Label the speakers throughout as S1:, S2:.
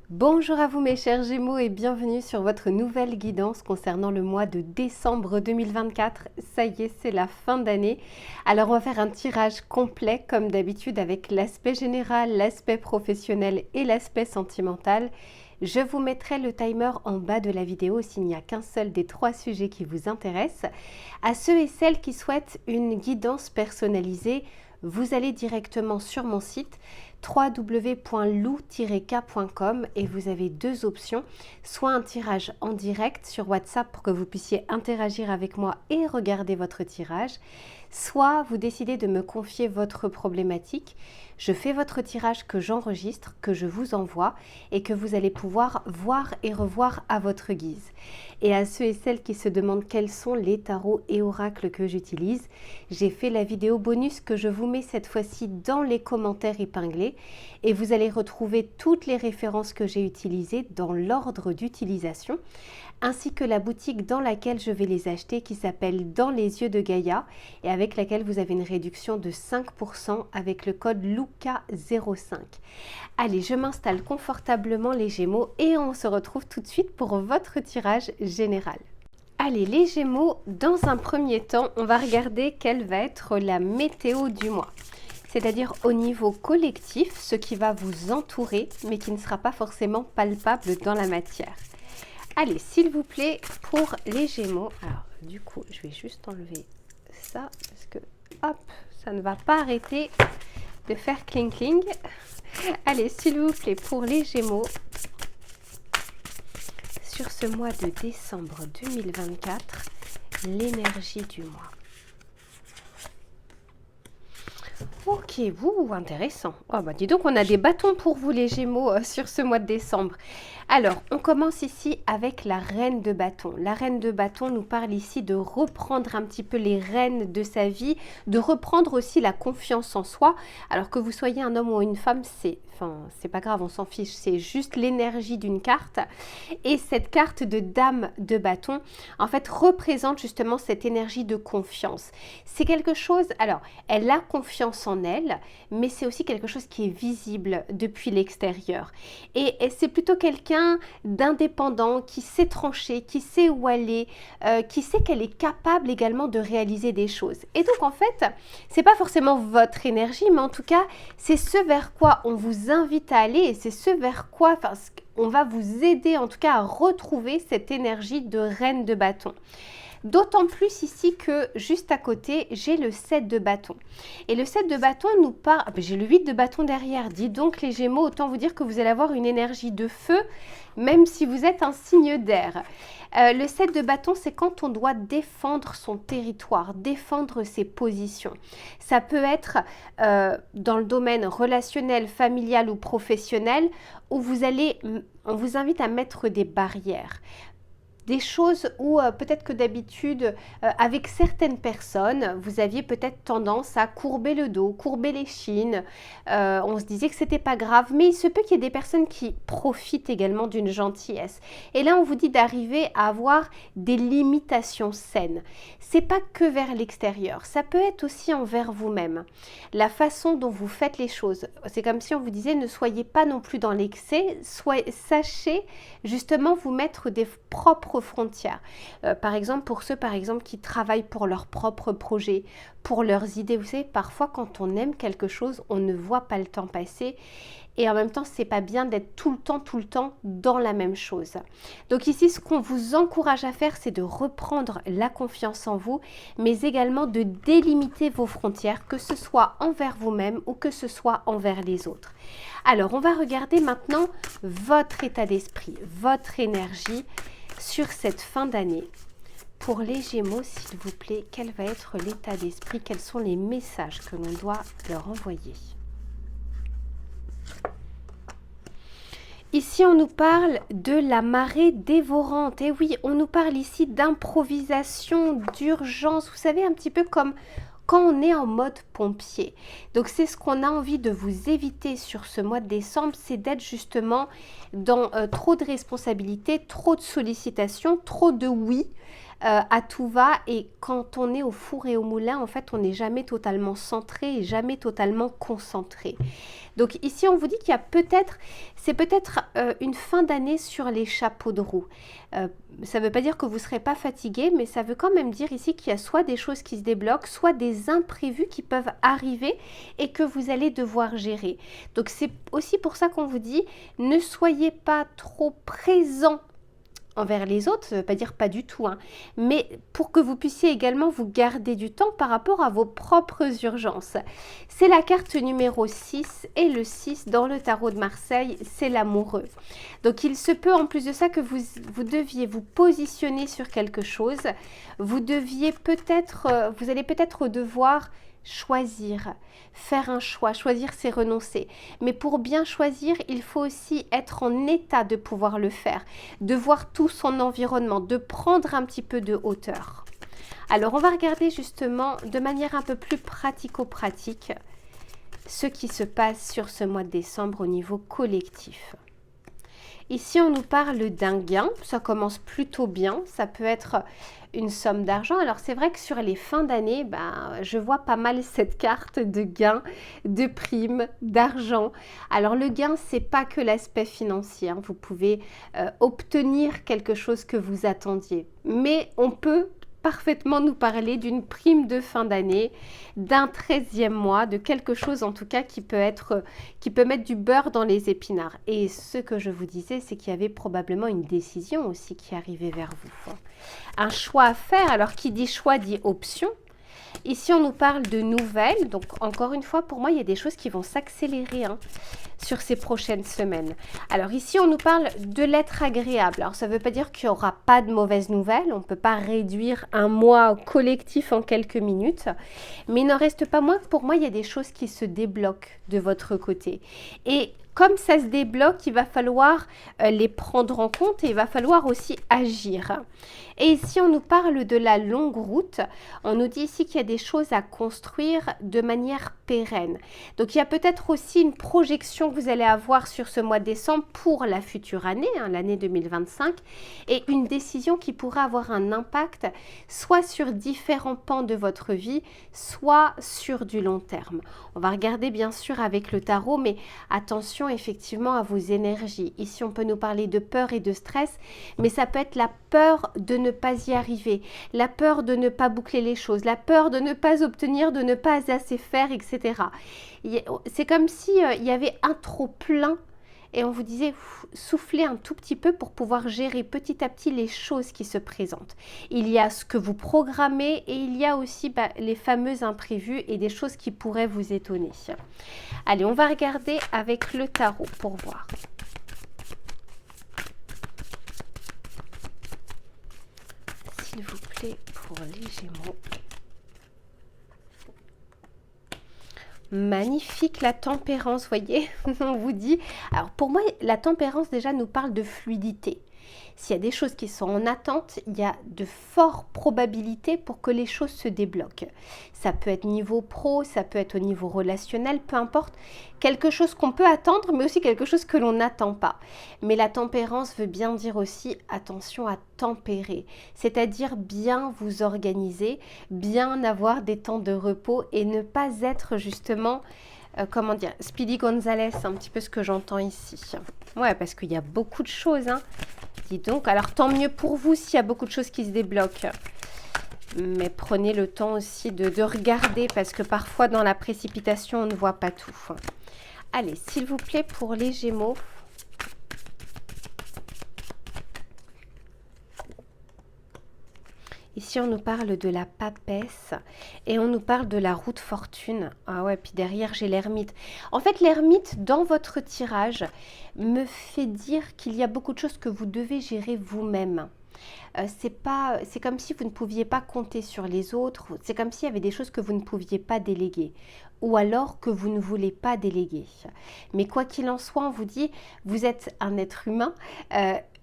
S1: Bonjour à vous mes chers Gémeaux et bienvenue sur votre nouvelle guidance concernant le mois de décembre 2024. Ça y est, c'est la fin d'année. Alors on va faire un tirage complet comme d'habitude avec l'aspect général, l'aspect professionnel et l'aspect sentimental. Je vous mettrai le timer en bas de la vidéo s'il n'y a qu'un seul des 3 sujets qui vous intéressent. À ceux et celles qui souhaitent une guidance personnalisée, vous allez directement sur mon site www.lou-k.com et vous avez deux options, soit un tirage en direct sur WhatsApp pour que vous puissiez interagir avec moi et regarder votre tirage, soit vous décidez de me confier votre problématique. Je fais votre tirage que j'enregistre, que je vous envoie et que vous allez pouvoir voir et revoir à votre guise. Et à ceux et celles qui se demandent quels sont les tarots et oracles que j'utilise, j'ai fait la vidéo bonus que je vous mets cette fois-ci dans les commentaires épinglés et vous allez retrouver toutes les références que j'ai utilisées dans l'ordre d'utilisation, ainsi que la boutique dans laquelle je vais les acheter qui s'appelle Dans les yeux de Gaïa et avec laquelle vous avez une réduction de 5% avec le code LUCA05. Allez, je m'installe confortablement les Gémeaux et on se retrouve tout de suite pour votre tirage général. Allez les Gémeaux, dans un premier temps, on va regarder quelle va être la météo du mois. C'est-à-dire au niveau collectif, ce qui va vous entourer, mais qui ne sera pas forcément palpable dans la matière. Allez, s'il vous plaît, pour les Gémeaux, alors du coup, je vais juste enlever ça, parce que, hop, ça ne va pas arrêter de faire cling cling. Allez, s'il vous plaît, pour les Gémeaux, sur ce mois de décembre 2024, l'énergie du mois. Ok, intéressant. Oh bah dis donc, on a des bâtons pour vous les Gémeaux sur ce mois de décembre. Alors, on commence ici avec la reine de bâton. La reine de bâton nous parle ici de reprendre un petit peu les rênes de sa vie, de reprendre aussi la confiance en soi. Alors que vous soyez un homme ou une femme, c'est pas grave, on s'en fiche, c'est juste l'énergie d'une carte. Et cette carte de dame de bâton, en fait, représente justement cette énergie de confiance. C'est quelque chose, alors, elle a confiance en elle, mais c'est aussi quelque chose qui est visible depuis l'extérieur. Et c'est plutôt quelqu'un d'indépendant, qui sait trancher, qui sait où aller, qui sait qu'elle est capable également de réaliser des choses. Et donc en fait, c'est pas forcément votre énergie, mais en tout cas, c'est ce vers quoi on vous invite à aller et c'est ce vers quoi, on va vous aider en tout cas à retrouver cette énergie de reine de bâton. D'autant plus ici que juste à côté, j'ai le 7 de bâton. Et le 7 de bâton nous parle... J'ai le 8 de bâton derrière. Dis donc les Gémeaux, autant vous dire que vous allez avoir une énergie de feu, même si vous êtes un signe d'air. Le 7 de bâton, c'est quand on doit défendre son territoire, défendre ses positions. Ça peut être dans le domaine relationnel, familial ou professionnel, où on vous invite à mettre des barrières. Des choses où peut-être que d'habitude, avec certaines personnes, vous aviez peut-être tendance à courber le dos, courber les chines. On se disait que c'était pas grave, mais il se peut qu'il y ait des personnes qui profitent également d'une gentillesse. Et là, on vous dit d'arriver à avoir des limitations saines. C'est pas que vers l'extérieur, ça peut être aussi envers vous-même. La façon dont vous faites les choses, c'est comme si on vous disait ne soyez pas non plus dans l'excès, sachez justement vous mettre des propres frontières. Par exemple, pour ceux qui travaillent pour leur propre projet, pour leurs idées. Vous savez, parfois quand on aime quelque chose, on ne voit pas le temps passer. Et en même temps, c'est pas bien d'être tout le temps dans la même chose. Donc ici, ce qu'on vous encourage à faire, c'est de reprendre la confiance en vous, mais également de délimiter vos frontières, que ce soit envers vous-même ou que ce soit envers les autres. Alors, on va regarder maintenant votre état d'esprit, votre énergie sur cette fin d'année. Pour les Gémeaux, s'il vous plaît, quel va être l'état d'esprit? Quels sont les messages que l'on doit leur envoyer? Ici, on nous parle de la marée dévorante. Et oui, on nous parle ici d'improvisation, d'urgence. Vous savez, un petit peu comme quand on est en mode pompier. Donc, c'est ce qu'on a envie de vous éviter sur ce mois de décembre, c'est d'être justement dans trop de responsabilités, trop de sollicitations, trop de oui. à tout va, et quand on est au four et au moulin, en fait, on n'est jamais totalement centré et jamais totalement concentré. Donc ici, on vous dit qu'il y a peut-être, c'est peut-être une fin d'année sur les chapeaux de roue. Ça ne veut pas dire que vous ne serez pas fatigué, mais ça veut quand même dire ici qu'il y a soit des choses qui se débloquent, soit des imprévus qui peuvent arriver et que vous allez devoir gérer. Donc c'est aussi pour ça qu'on vous dit, ne soyez pas trop présent envers les autres, ça ne veut pas dire pas du tout, hein, mais pour que vous puissiez également vous garder du temps par rapport à vos propres urgences. C'est la carte numéro 6, et le 6 dans le tarot de Marseille, c'est l'amoureux. Donc il se peut en plus de ça que vous deviez vous positionner sur quelque chose, vous allez peut-être devoir choisir, faire un choix. Choisir, c'est renoncer. Mais pour bien choisir, il faut aussi être en état de pouvoir le faire, de voir tout son environnement, de prendre un petit peu de hauteur. Alors, on va regarder justement de manière un peu plus pratico-pratique ce qui se passe sur ce mois de décembre au niveau collectif. Ici, on nous parle d'un gain, ça commence plutôt bien, ça peut être une somme d'argent. Alors, c'est vrai que sur les fins d'année, je vois pas mal cette carte de gain, de prime, d'argent. Alors, le gain, c'est pas que l'aspect financier, hein. Vous pouvez obtenir quelque chose que vous attendiez, mais on peut parfaitement nous parler d'une prime de fin d'année, d'un 13e mois, de quelque chose en tout cas qui peut mettre du beurre dans les épinards. Et ce que je vous disais, c'est qu'il y avait probablement une décision aussi qui arrivait vers vous. Un choix à faire. Alors qui dit choix dit option. Ici, on nous parle de nouvelles. Donc, encore une fois, pour moi, il y a des choses qui vont s'accélérer sur ces prochaines semaines. Alors, ici, on nous parle de l'être agréable. Alors, ça ne veut pas dire qu'il n'y aura pas de mauvaises nouvelles. On ne peut pas réduire un mois collectif en quelques minutes. Mais il n'en reste pas moins que pour moi, il y a des choses qui se débloquent de votre côté. Et comme ça se débloque, il va falloir les prendre en compte et il va falloir aussi agir. Et ici, on nous parle de la longue route. On nous dit ici qu'il y a des choses à construire de manière pérenne. Donc, il y a peut-être aussi une projection que vous allez avoir sur ce mois de décembre pour la future année, l'année 2025, et une décision qui pourra avoir un impact soit sur différents pans de votre vie, soit sur du long terme. On va regarder bien sûr avec le tarot, mais attention effectivement à vos énergies. Ici, on peut nous parler de peur et de stress, mais ça peut être la peur de ne pas y arriver, la peur de ne pas boucler les choses, la peur de ne pas obtenir, de ne pas assez faire, etc. C'est comme si il y avait un trop plein et on vous disait soufflez un tout petit peu pour pouvoir gérer petit à petit les choses qui se présentent. Il y a ce que vous programmez et il y a aussi les fameux imprévus et des choses qui pourraient vous étonner. Allez, on va regarder avec le tarot pour voir. S'il vous plaît, pour les Gémeaux. Magnifique, la tempérance, voyez, on vous dit. Alors pour moi, la tempérance déjà nous parle de fluidité. S'il y a des choses qui sont en attente, il y a de fortes probabilités pour que les choses se débloquent. Ça peut être niveau pro, ça peut être au niveau relationnel, peu importe. Quelque chose qu'on peut attendre, mais aussi quelque chose que l'on n'attend pas. Mais la tempérance veut bien dire aussi attention à tempérer, c'est-à-dire bien vous organiser, bien avoir des temps de repos et ne pas être justement... comment dire, Speedy Gonzalez, c'est un petit peu ce que j'entends ici. Ouais, parce qu'il y a beaucoup de choses, hein. Dis donc, alors tant mieux pour vous s'il y a beaucoup de choses qui se débloquent. Mais prenez le temps aussi de regarder, parce que parfois dans la précipitation, on ne voit pas tout. Allez, s'il vous plaît, pour les Gémeaux. Ici, on nous parle de la papesse et on nous parle de la roue de fortune. Ah ouais, puis derrière, j'ai l'ermite. En fait, l'ermite, dans votre tirage, me fait dire qu'il y a beaucoup de choses que vous devez gérer vous-même. C'est comme si vous ne pouviez pas compter sur les autres. C'est comme s'il y avait des choses que vous ne pouviez pas déléguer. Ou alors que vous ne voulez pas déléguer. Mais quoi qu'il en soit, on vous dit, vous êtes un être humain.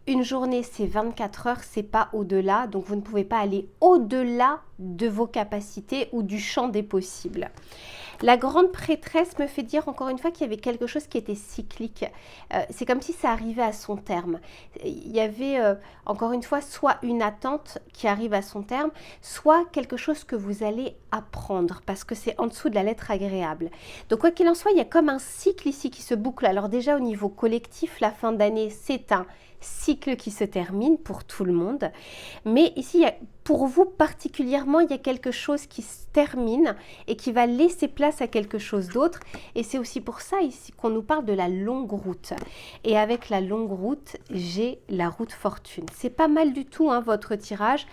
S1: Une journée, c'est 24 heures, c'est pas au-delà. Donc, vous ne pouvez pas aller au-delà de vos capacités ou du champ des possibles. La grande prêtresse me fait dire encore une fois qu'il y avait quelque chose qui était cyclique. C'est comme si ça arrivait à son terme. Il y avait encore une fois soit une attente qui arrive à son terme, soit quelque chose que vous allez apprendre parce que c'est en dessous de la lettre agréable. Donc quoi qu'il en soit, il y a comme un cycle ici qui se boucle. Alors déjà au niveau collectif, la fin d'année, c'est un cycle qui se termine pour tout le monde. Mais ici, pour vous particulièrement, il y a quelque chose qui se termine et qui va laisser place à quelque chose d'autre. Et c'est aussi pour ça ici qu'on nous parle de la longue route. Et avec la longue route, j'ai la route fortune. C'est pas mal du tout hein, votre tirage.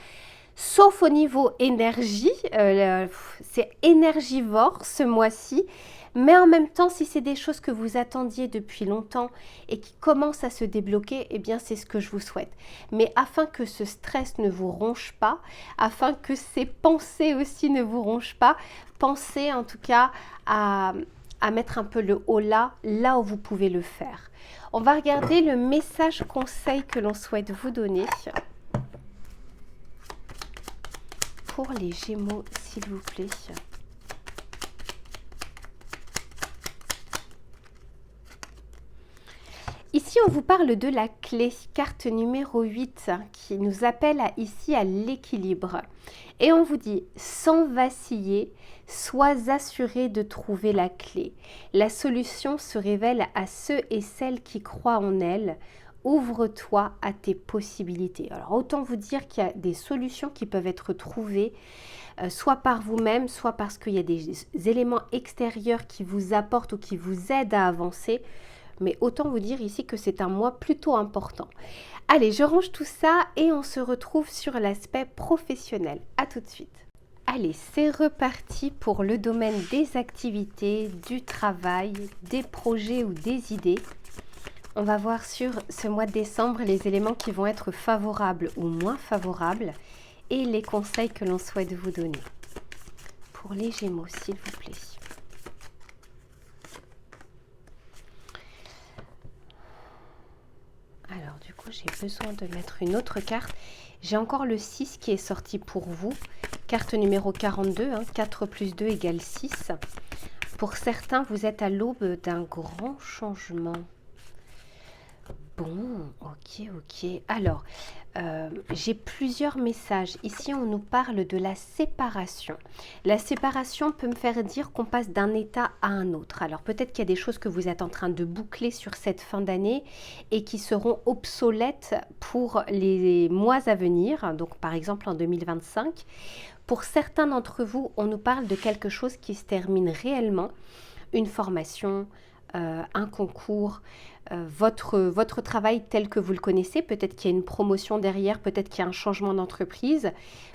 S1: Sauf au niveau énergie, c'est énergivore ce mois-ci. Mais en même temps, si c'est des choses que vous attendiez depuis longtemps et qui commencent à se débloquer, eh bien c'est ce que je vous souhaite. Mais afin que ce stress ne vous ronge pas, afin que ces pensées aussi ne vous rongent pas, pensez en tout cas à mettre un peu le haut là où vous pouvez le faire. On va regarder le message conseil que l'on souhaite vous donner. Pour les Gémeaux, s'il vous plaît. Ici, on vous parle de la clé, carte numéro 8, qui nous appelle ici à l'équilibre. Et on vous dit, sans vaciller, sois assuré de trouver la clé. La solution se révèle à ceux et celles qui croient en elle. Ouvre-toi à tes possibilités. Alors, autant vous dire qu'il y a des solutions qui peuvent être trouvées, soit par vous-même, soit parce qu'il y a des éléments extérieurs qui vous apportent ou qui vous aident à avancer. Mais autant vous dire ici que c'est un mois plutôt important. Allez, je range tout ça et on se retrouve sur l'aspect professionnel. À tout de suite. Allez, c'est reparti pour le domaine des activités, du travail, des projets ou des idées. On va voir sur ce mois de décembre les éléments qui vont être favorables ou moins favorables et les conseils que l'on souhaite vous donner. Pour les Gémeaux, s'il vous plaît. Alors du coup, j'ai besoin de mettre une autre carte. J'ai encore le 6 qui est sorti pour vous. Carte numéro 42, hein, 4 plus 2 égale 6. Pour certains, vous êtes à l'aube d'un grand changement. Bon, ok. Alors, j'ai plusieurs messages. Ici, on nous parle de la séparation. La séparation peut me faire dire qu'on passe d'un état à un autre. Alors, peut-être qu'il y a des choses que vous êtes en train de boucler sur cette fin d'année et qui seront obsolètes pour les mois à venir. Donc, par exemple, en 2025. Pour certains d'entre vous, on nous parle de quelque chose qui se termine réellement. Une formation, un concours, votre travail tel que vous le connaissez, peut-être qu'il y a une promotion derrière, peut-être qu'il y a un changement d'entreprise,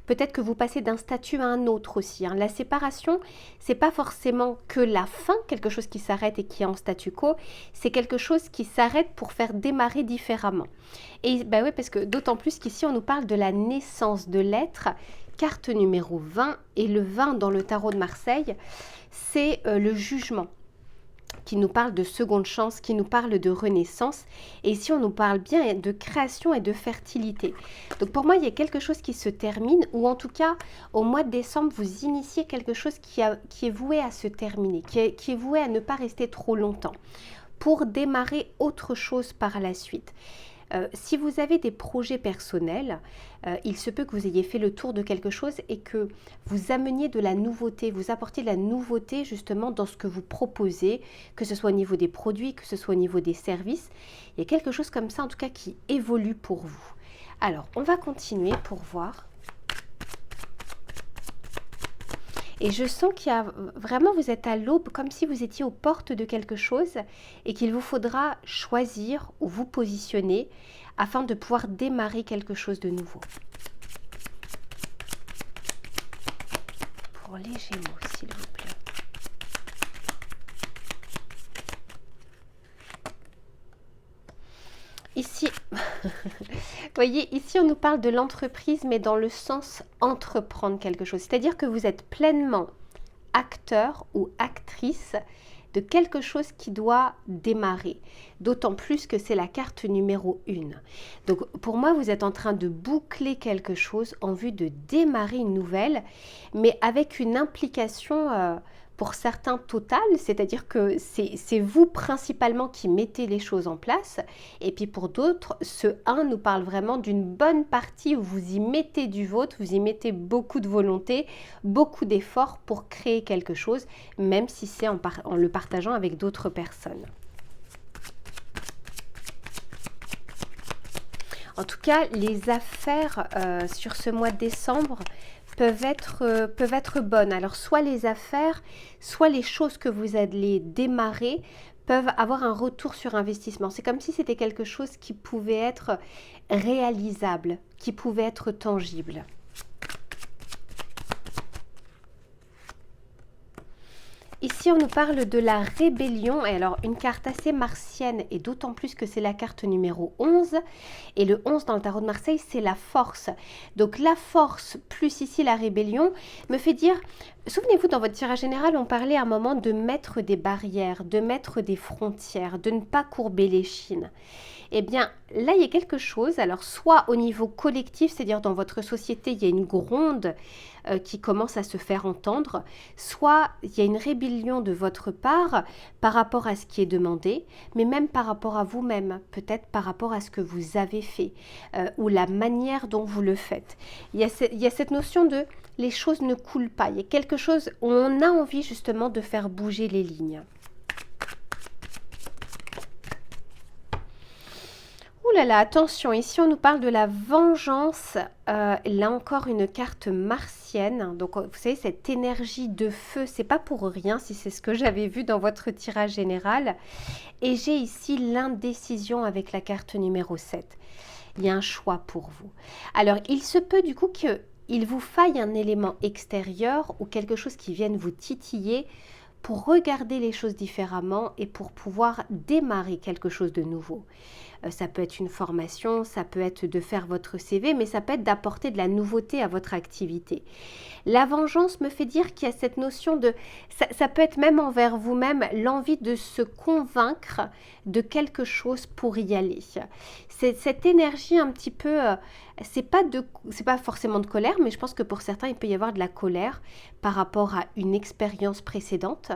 S1: peut-être que vous passez d'un statut à un autre aussi. Hein. La séparation, c'est pas forcément que la fin, quelque chose qui s'arrête et qui est en statu quo, c'est quelque chose qui s'arrête pour faire démarrer différemment. Et bah oui, parce que d'autant plus qu'ici on nous parle de la naissance de l'être, carte numéro 20, et le 20 dans le tarot de Marseille, c'est le jugement, qui nous parle de seconde chance, qui nous parle de renaissance. Et ici, on nous parle bien de création et de fertilité. Donc pour moi, il y a quelque chose qui se termine, ou en tout cas, au mois de décembre, vous initiez quelque chose qui est voué à se terminer, qui est voué à ne pas rester trop longtemps, pour démarrer autre chose par la suite. Si vous avez des projets personnels, il se peut que vous ayez fait le tour de quelque chose et que vous ameniez de la nouveauté, vous apportez de la nouveauté justement dans ce que vous proposez, que ce soit au niveau des produits, que ce soit au niveau des services. Il y a quelque chose comme ça en tout cas qui évolue pour vous. Alors, on va continuer pour voir. Et je sens qu'il y a vraiment, vous êtes à l'aube, comme si vous étiez aux portes de quelque chose et qu'il vous faudra choisir ou vous positionner afin de pouvoir démarrer quelque chose de nouveau. Pour les Gémeaux, s'il vous plaît. Ici, vous voyez, ici on nous parle de l'entreprise, mais dans le sens entreprendre quelque chose. C'est-à-dire que vous êtes pleinement acteur ou actrice de quelque chose qui doit démarrer. D'autant plus que c'est la carte numéro 1. Donc pour moi, vous êtes en train de boucler quelque chose en vue de démarrer une nouvelle, mais avec une implication pour certains total, c'est-à-dire que c'est vous principalement qui mettez les choses en place, et puis pour d'autres, ce 1 nous parle vraiment d'une bonne partie où vous y mettez du vôtre, vous y mettez beaucoup de volonté, beaucoup d'efforts pour créer quelque chose, même si c'est en le partageant avec d'autres personnes. En tout cas, les affaires sur ce mois de décembre peuvent être bonnes. Alors, soit les affaires, soit les choses que vous allez démarrer peuvent avoir un retour sur investissement. C'est comme si c'était quelque chose qui pouvait être réalisable, qui pouvait être tangible. Ici, on nous parle de la rébellion, et alors une carte assez martienne, et d'autant plus que c'est la carte numéro 11, et le 11 dans le tarot de Marseille, c'est la force. Donc la force, plus ici la rébellion, me fait dire, souvenez-vous, dans votre tirage général, on parlait à un moment de mettre des barrières, de mettre des frontières, de ne pas courber l'échine. Eh bien, là, il y a quelque chose, alors soit au niveau collectif, c'est-à-dire dans votre société, il y a une gronde qui commence à se faire entendre, soit il y a une rébellion de votre part par rapport à ce qui est demandé, mais même par rapport à vous-même, peut-être par rapport à ce que vous avez fait, ou la manière dont vous le faites. Il y a cette notion de les choses ne coulent pas, il y a quelque chose où on a envie justement de faire bouger les lignes. Ouh là là, attention, ici on nous parle de la vengeance, là encore une carte martienne, donc vous savez cette énergie de feu, c'est pas pour rien si c'est ce que j'avais vu dans votre tirage général, et j'ai ici l'indécision avec la carte numéro 7, il y a un choix pour vous. Alors il se peut du coup qu'il vous faille un élément extérieur ou quelque chose qui vienne vous titiller pour regarder les choses différemment et pour pouvoir démarrer quelque chose de nouveau. Ça peut être une formation, ça peut être de faire votre CV, mais ça peut être d'apporter de la nouveauté à votre activité. La vengeance me fait dire qu'il y a cette notion de... Ça peut être même envers vous-même, l'envie de se convaincre de quelque chose pour y aller. C'est cette énergie un petit peu... c'est pas forcément de colère, mais je pense que pour certains, il peut y avoir de la colère par rapport à une expérience précédente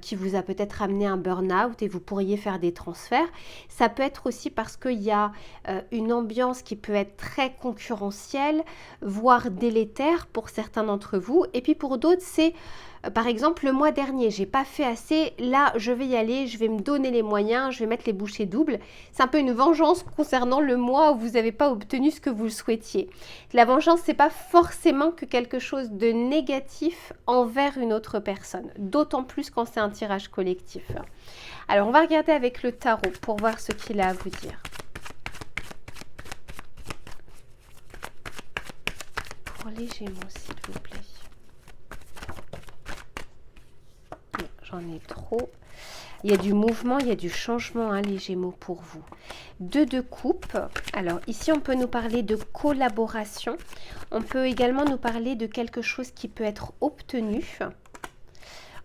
S1: qui vous a peut-être amené un burn-out et vous pourriez faire des transferts. Ça peut être aussi parce qu'il y a une ambiance qui peut être très concurrentielle, voire délétère pour certains d'entre vous. Et puis pour d'autres, c'est par exemple le mois dernier, j'ai pas fait assez, là je vais y aller, je vais me donner les moyens, je vais mettre les bouchées doubles. C'est un peu une vengeance concernant le mois où vous n'avez pas obtenu ce que vous souhaitiez. La vengeance, c'est pas forcément que quelque chose de négatif envers une autre personne, d'autant plus quand c'est un tirage collectif. Alors on va regarder avec le tarot pour voir ce qu'il a à vous dire. Pour les Gémeaux, s'il vous plaît. J'en ai trop. Il y a du mouvement, il y a du changement, hein, les Gémeaux, pour vous. 2 de coupe. Alors ici, on peut nous parler de collaboration. On peut également nous parler de quelque chose qui peut être obtenu.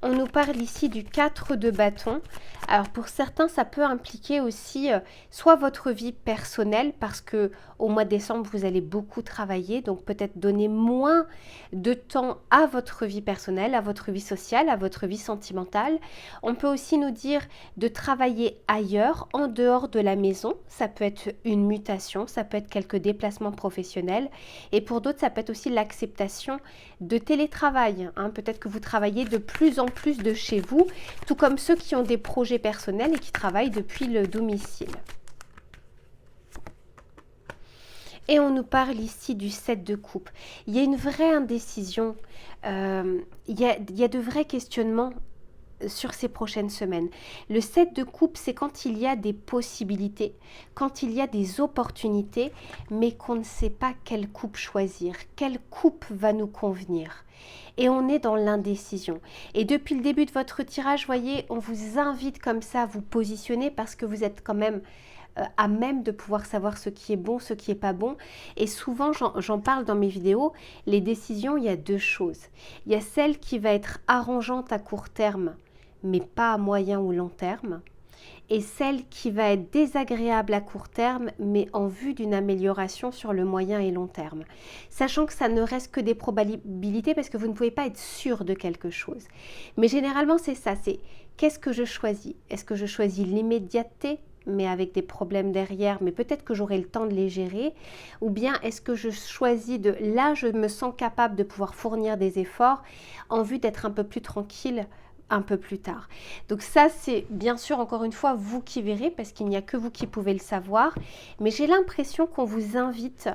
S1: On nous parle ici du 4 de bâton. Alors pour certains, ça peut impliquer aussi soit votre vie personnelle, parce que au mois de décembre, vous allez beaucoup travailler, donc peut-être donner moins de temps à votre vie personnelle, à votre vie sociale, à votre vie sentimentale. On peut aussi nous dire de travailler ailleurs, en dehors de la maison. Ça peut être une mutation, ça peut être quelques déplacements professionnels. Et pour d'autres, ça peut être aussi l'acceptation de télétravail. Hein. Peut-être que vous travaillez de plus en plus de chez vous, tout comme ceux qui ont des projets personnels et qui travaillent depuis le domicile. Et on nous parle ici du 7 de coupe. Il y a une vraie indécision, il y a de vrais questionnements sur ces prochaines semaines. Le 7 de coupe, c'est quand il y a des possibilités, quand il y a des opportunités, mais qu'on ne sait pas quelle coupe choisir, quelle coupe va nous convenir. Et on est dans l'indécision. Et depuis le début de votre tirage, voyez, on vous invite comme ça à vous positionner parce que vous êtes quand même à même de pouvoir savoir ce qui est bon, ce qui n'est pas bon. Et souvent, j'en parle dans mes vidéos, les décisions, il y a 2 choses. Il y a celle qui va être arrangeante à court terme, mais pas à moyen ou long terme. et celle qui va être désagréable à court terme, mais en vue d'une amélioration sur le moyen et long terme. Sachant que ça ne reste que des probabilités parce que vous ne pouvez pas être sûr de quelque chose. Mais généralement, c'est ça, c'est qu'est-ce que je choisis? Est-ce que je choisis l'immédiateté, mais avec des problèmes derrière, mais peut-être que j'aurai le temps de les gérer, ou bien est-ce que je choisis de, là je me sens capable de pouvoir fournir des efforts en vue d'être un peu plus tranquille un peu plus tard. Donc ça c'est bien sûr encore une fois vous qui verrez parce qu'il n'y a que vous qui pouvez le savoir, mais j'ai l'impression qu'on vous invite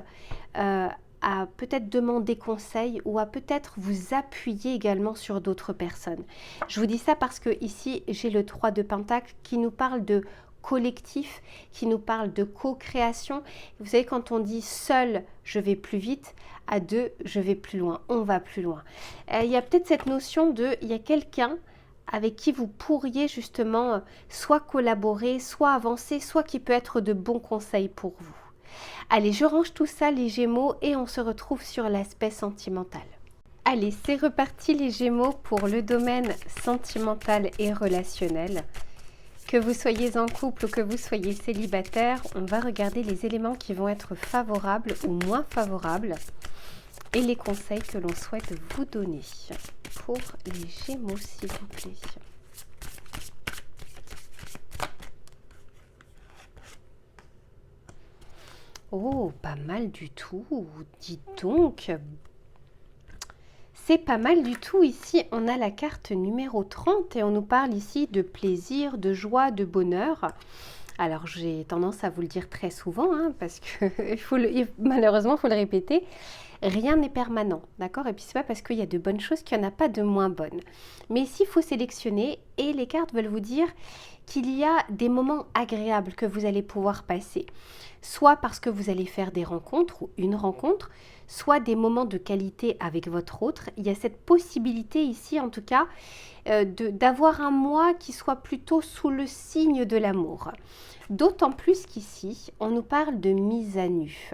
S1: à peut-être demander conseil ou à peut-être vous appuyer également sur d'autres personnes. Je vous dis ça parce que ici j'ai le 3 de Pentacle qui nous parle de collectif, qui nous parle de co-création. Vous savez, quand on dit seul, je vais plus vite, à deux, je vais plus loin, on va plus loin. Il y a peut-être cette notion de, il y a quelqu'un avec qui vous pourriez justement soit collaborer, soit avancer, soit qui peut être de bons conseils pour vous. Allez, je range tout ça les Gémeaux et on se retrouve sur l'aspect sentimental. Allez, c'est reparti les Gémeaux pour le domaine sentimental et relationnel. Que vous soyez en couple ou que vous soyez célibataire, on va regarder les éléments qui vont être favorables ou moins favorables et les conseils que l'on souhaite vous donner pour les Gémeaux, s'il vous plaît. Oh, pas mal du tout, dis donc. C'est pas mal du tout. Ici, on a la carte numéro 30 et on nous parle ici de plaisir, de joie, de bonheur. Alors, j'ai tendance à vous le dire très souvent, hein, parce que malheureusement, il faut le répéter. Rien n'est permanent, d'accord? Et puis, c'est pas parce qu'il y a de bonnes choses qu'il n'y en a pas de moins bonnes. Mais ici, il faut sélectionner et les cartes veulent vous dire qu'il y a des moments agréables que vous allez pouvoir passer. Soit parce que vous allez faire des rencontres ou une rencontre, soit des moments de qualité avec votre autre. Il y a cette possibilité ici, en tout cas, d'avoir un mois qui soit plutôt sous le signe de l'amour. D'autant plus qu'ici, on nous parle de mise à nu.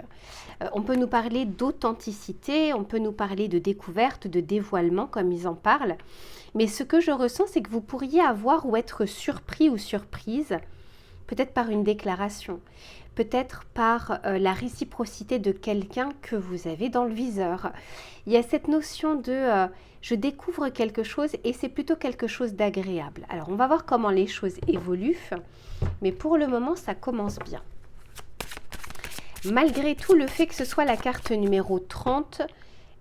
S1: On peut nous parler d'authenticité, on peut nous parler de découverte, de dévoilement, comme ils en parlent. Mais ce que je ressens, c'est que vous pourriez avoir ou être surpris ou surprise, peut-être par une déclaration, peut-être par la réciprocité de quelqu'un que vous avez dans le viseur. Il y a cette notion de je découvre quelque chose et c'est plutôt quelque chose d'agréable. Alors, on va voir comment les choses évoluent, mais pour le moment, ça commence bien. Malgré tout, le fait que ce soit la carte numéro 30,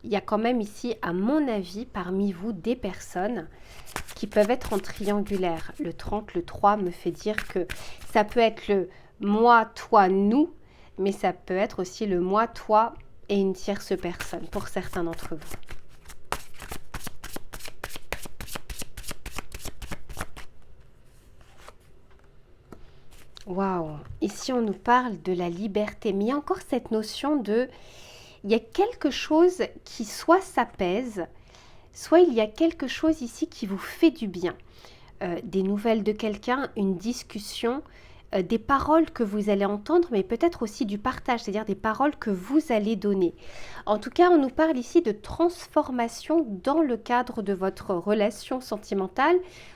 S1: il y a quand même ici, à mon avis, parmi vous, des personnes qui peuvent être en triangulaire. Le 30, le 3 me fait dire que ça peut être le moi, toi, nous, mais ça peut être aussi le moi, toi et une tierce personne pour certains d'entre vous. Waouh! Ici, on nous parle de la liberté, mais il y a encore cette notion de... Il y a quelque chose qui soit s'apaise, soit il y a quelque chose ici qui vous fait du bien. Des nouvelles de quelqu'un, une discussion, des paroles que vous allez entendre, mais peut-être aussi du partage, c'est-à-dire des paroles que vous allez donner. En tout cas, on nous parle ici de transformation dans le cadre de votre relation sentimentale,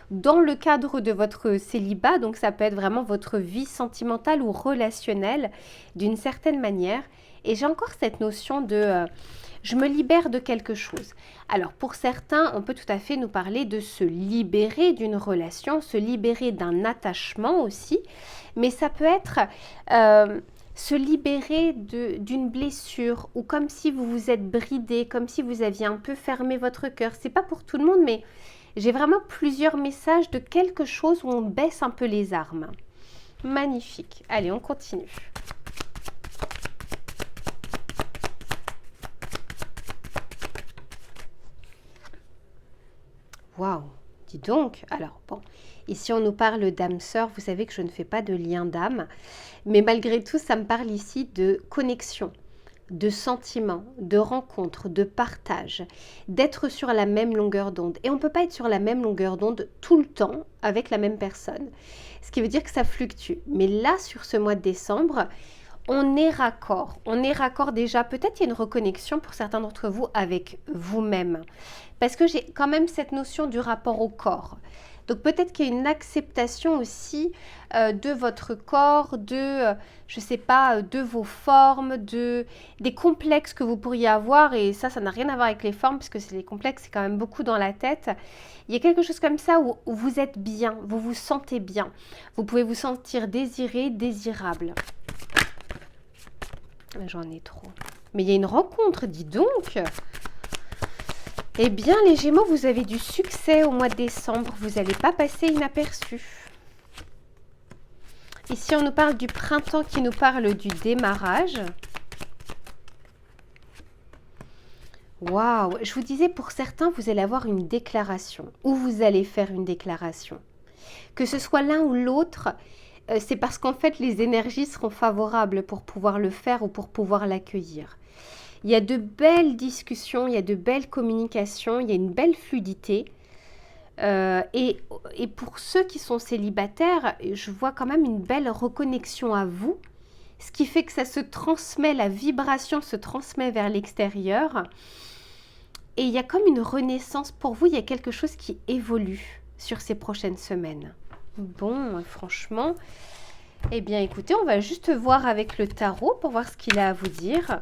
S1: dans le cadre de votre célibat, donc ça peut être vraiment votre vie sentimentale ou relationnelle d'une certaine manière. Et j'ai encore cette notion de je me libère de quelque chose. Alors pour certains, on peut tout à fait nous parler de se libérer d'une relation, se libérer d'un attachement aussi, mais ça peut être se libérer d'une blessure ou comme si vous vous êtes bridé, comme si vous aviez un peu fermé votre cœur. C'est pas pour tout le monde, mais j'ai vraiment plusieurs messages de quelque chose où on baisse un peu les armes. Magnifique. Allez, on continue. Waouh, dis donc. Alors bon, ici on nous parle d'âme sœur. Vous savez que je ne fais pas de lien d'âme, mais malgré tout, ça me parle ici de connexion, de sentiments, de rencontres, de partage, d'être sur la même longueur d'onde. Et on ne peut pas être sur la même longueur d'onde tout le temps avec la même personne, ce qui veut dire que ça fluctue. Mais là, sur ce mois de décembre, on est raccord. On est raccord déjà. Peut-être il y a une reconnexion pour certains d'entre vous avec vous-même. Parce que j'ai quand même cette notion du rapport au corps. Donc peut-être qu'il y a une acceptation aussi de votre corps, je sais pas, de vos formes, des complexes que vous pourriez avoir. Et ça n'a rien à voir avec les formes, puisque les complexes, c'est quand même beaucoup dans la tête. Il y a quelque chose comme ça où vous êtes bien, vous vous sentez bien. Vous pouvez vous sentir désiré, désirable. J'en ai trop. Mais il y a une rencontre, dis donc. Eh bien, les Gémeaux, vous avez du succès au mois de décembre. Vous n'allez pas passer inaperçu. Ici, on nous parle du printemps qui nous parle du démarrage. Waouh! Je vous disais, pour certains, vous allez avoir une déclaration. Ou vous allez faire une déclaration. Que ce soit l'un ou l'autre, c'est parce qu'en fait, les énergies seront favorables pour pouvoir le faire ou pour pouvoir l'accueillir. Il y a de belles discussions, il y a de belles communications, il y a une belle fluidité. Et pour ceux qui sont célibataires, je vois quand même une belle reconnexion à vous, ce qui fait que ça se transmet, la vibration se transmet vers l'extérieur. Et il y a comme une renaissance pour vous, il y a quelque chose qui évolue sur ces prochaines semaines. Bon, franchement, eh bien écoutez, on va juste voir avec le tarot pour voir ce qu'il a à vous dire.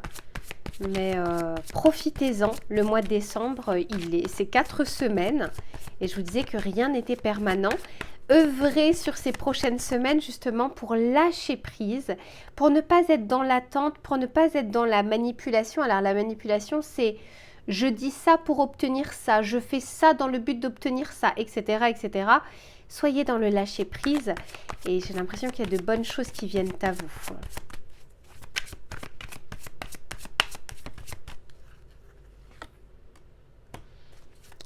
S1: Mais profitez-en, le mois de décembre, c'est 4 semaines et je vous disais que rien n'était permanent. Œuvrez sur ces prochaines semaines justement pour lâcher prise, pour ne pas être dans l'attente, pour ne pas être dans la manipulation. Alors la manipulation, c'est je dis ça pour obtenir ça, je fais ça dans le but d'obtenir ça, etc., etc. Soyez dans le lâcher prise et j'ai l'impression qu'il y a de bonnes choses qui viennent à vous.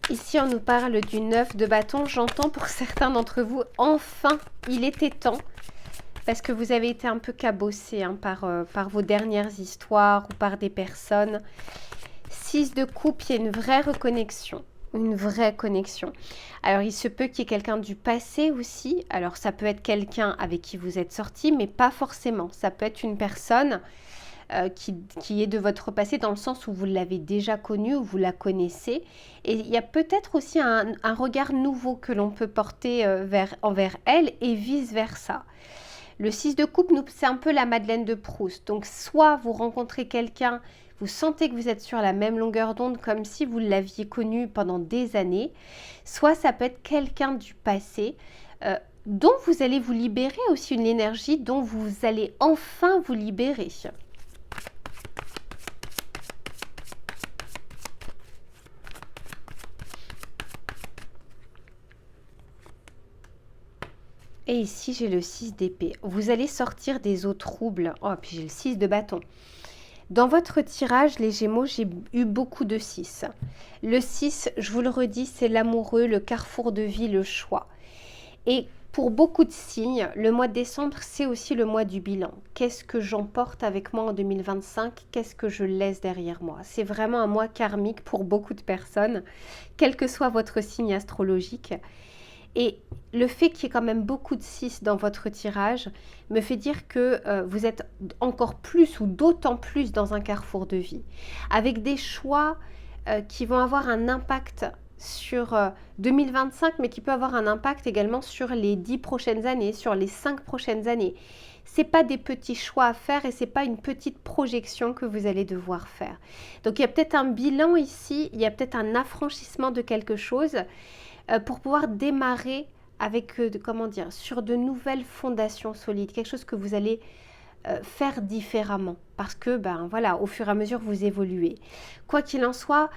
S1: Ici, on nous parle du 9 de bâton. J'entends pour certains d'entre vous, enfin, il était temps. Parce que vous avez été un peu cabossé par vos dernières histoires ou par des personnes. 6 de coupe, il y a une vraie reconnexion. Une vraie connexion. Alors, il se peut qu'il y ait quelqu'un du passé aussi. Alors, ça peut être quelqu'un avec qui vous êtes sorti, mais pas forcément. Ça peut être une personne qui est de votre passé dans le sens où vous l'avez déjà connue, où vous la connaissez. Et il y a peut-être aussi un regard nouveau que l'on peut porter envers elle et vice-versa. Le 6 de coupe, c'est un peu la Madeleine de Proust. Donc, soit vous rencontrez quelqu'un, vous sentez que vous êtes sur la même longueur d'onde comme si vous l'aviez connu pendant des années, soit ça peut être quelqu'un du passé dont vous allez vous libérer, aussi une énergie dont vous allez enfin vous libérer. Et ici, j'ai le 6 d'épée. Vous allez sortir des eaux troubles. Oh, puis j'ai le 6 de bâton. Dans votre tirage, les Gémeaux, j'ai eu beaucoup de 6. Le 6, je vous le redis, c'est l'amoureux, le carrefour de vie, le choix. Et pour beaucoup de signes, le mois de décembre, c'est aussi le mois du bilan. Qu'est-ce que j'emporte avec moi en 2025? Qu'est-ce que je laisse derrière moi? C'est vraiment un mois karmique pour beaucoup de personnes, quel que soit votre signe astrologique. Et le fait qu'il y ait quand même beaucoup de 6 dans votre tirage me fait dire que vous êtes encore plus ou d'autant plus dans un carrefour de vie, avec des choix qui vont avoir un impact sur 2025, mais qui peut avoir un impact également sur les 10 prochaines années, sur les 5 prochaines années. Ce n'est pas des petits choix à faire et ce n'est pas une petite projection que vous allez devoir faire. Donc il y a peut-être un bilan ici, il y a peut-être un affranchissement de quelque chose pour pouvoir démarrer avec, comment dire, sur de nouvelles fondations solides, quelque chose que vous allez faire différemment parce que, ben voilà, au fur et à mesure, vous évoluez. Quoi qu'il en soit,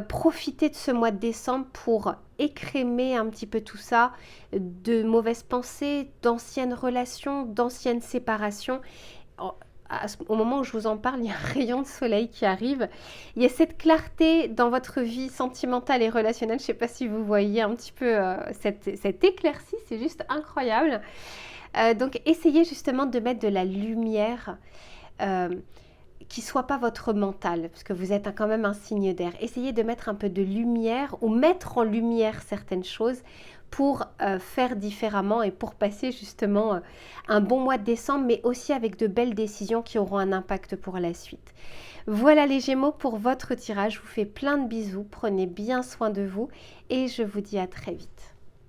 S1: profitez de ce mois de décembre pour écrémer un petit peu tout ça, de mauvaises pensées, d'anciennes relations, d'anciennes séparations. Au moment où je vous en parle, il y a un rayon de soleil qui arrive. Il y a cette clarté dans votre vie sentimentale et relationnelle. Je ne sais pas si vous voyez un petit peu cette éclaircie, c'est juste incroyable. Donc, essayez justement de mettre de la lumière qui ne soit pas votre mental, parce que vous êtes quand même un signe d'air. Essayez de mettre un peu de lumière ou mettre en lumière certaines choses pour faire différemment et pour passer justement un bon mois de décembre, mais aussi avec de belles décisions qui auront un impact pour la suite. Voilà les Gémeaux pour votre tirage. Je vous fais plein de bisous, prenez bien soin de vous et je vous dis à très vite.